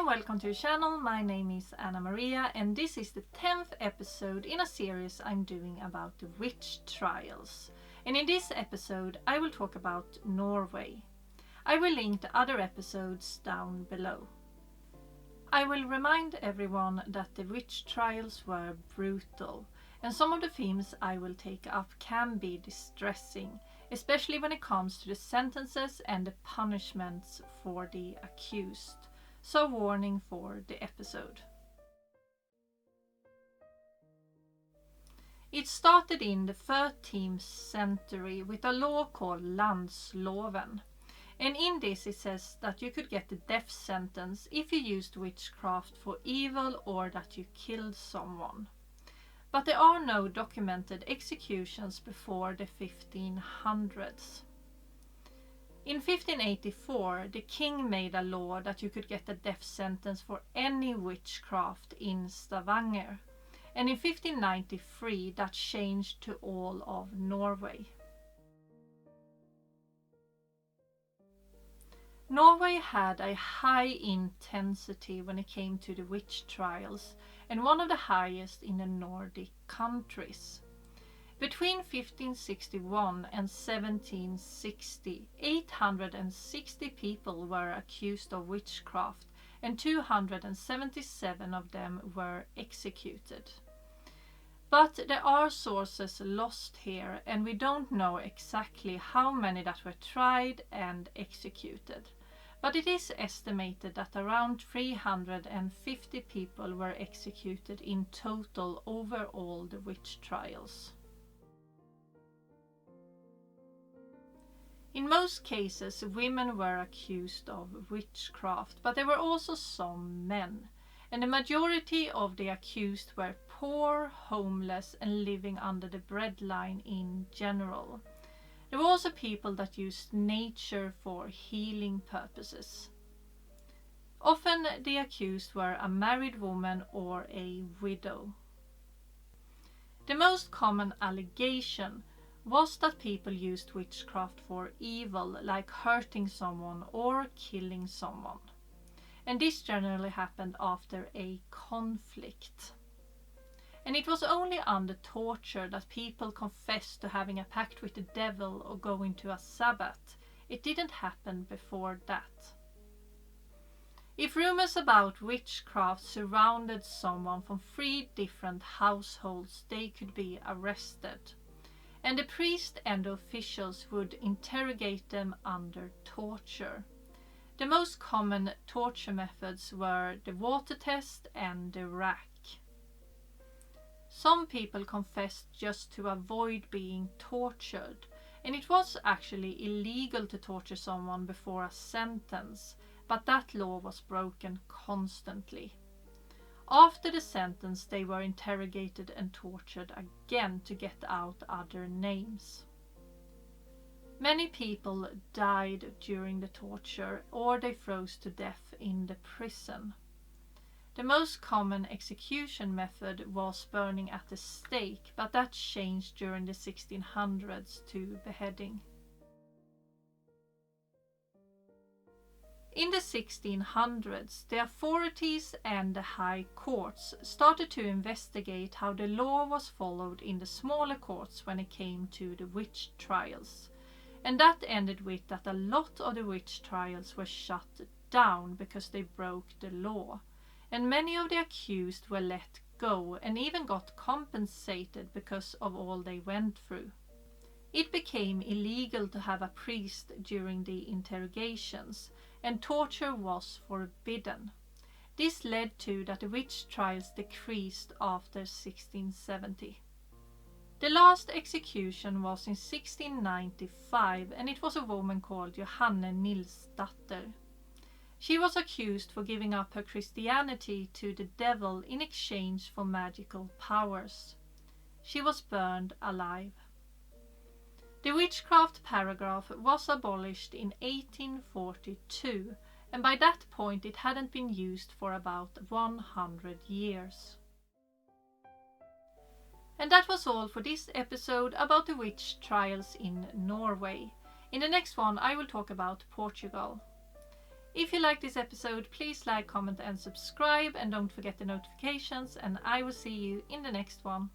and welcome to the channel. My name is Anna Maria and this is the 10th episode in a series I'm doing about the witch trials. And in this episode I will talk about Norway. I will link the other episodes down below. I will remind everyone that the witch trials were brutal, and some of the themes I will take up can be distressing, especially when it comes to the sentences and the punishments for the accused. So warning for the episode. It started in the 13th century with a law called landsloven. And in this it says that you could get the death sentence if you used witchcraft for evil or that you killed someone. But there are no documented executions before the 1500s. In 1584, the king made a law that you could get a death sentence for any witchcraft in Stavanger. And in 1593, that changed to all of Norway. Norway had a high intensity when it came to the witch trials, and one of the highest in the Nordic countries. Between 1561 and 1760, 860 people were accused of witchcraft, and 277 of them were executed. But there are sources lost here, and we don't know exactly how many that were tried and executed. But it is estimated that around 350 people were executed in total over all the witch trials. In most cases, women were accused of witchcraft, but there were also some men. And the majority of the accused were poor, homeless, and living under the breadline in general. There were also people that used nature for healing purposes. Often the accused were a married woman or a widow. The most common allegation was that people used witchcraft for evil, like hurting someone or killing someone. And this generally happened after a conflict. And it was only under torture that people confessed to having a pact with the devil or going to a sabbath. It didn't happen before that. If rumors about witchcraft surrounded someone from 3 different households, they could be arrested. And the priest and the officials would interrogate them under torture. The most common torture methods were the water test and the rack. Some people confessed just to avoid being tortured, and it was actually illegal to torture someone before a sentence, but that law was broken constantly. After the sentence, they were interrogated and tortured again to get out other names. Many people died during the torture, or they froze to death in the prison. The most common execution method was burning at the stake, but that changed during the 1600s to beheading. In the 1600s, the authorities and the high courts started to investigate how the law was followed in the smaller courts when it came to the witch trials. And that ended with that a lot of the witch trials were shut down because they broke the law. And many of the accused were let go and even got compensated because of all they went through. It became illegal to have a priest during the interrogations, and torture was forbidden. This led to that the witch trials decreased after 1670. The last execution was in 1695, and it was a woman called Johanne Nilsdatter. She was accused for giving up her Christianity to the devil in exchange for magical powers. She was burned alive. The witchcraft paragraph was abolished in 1842, and by that point it hadn't been used for about 100 years. And that was all for this episode about the witch trials in Norway. In the next one I will talk about Portugal. If you like this episode, please like, comment and subscribe, and don't forget the notifications, and I will see you in the next one.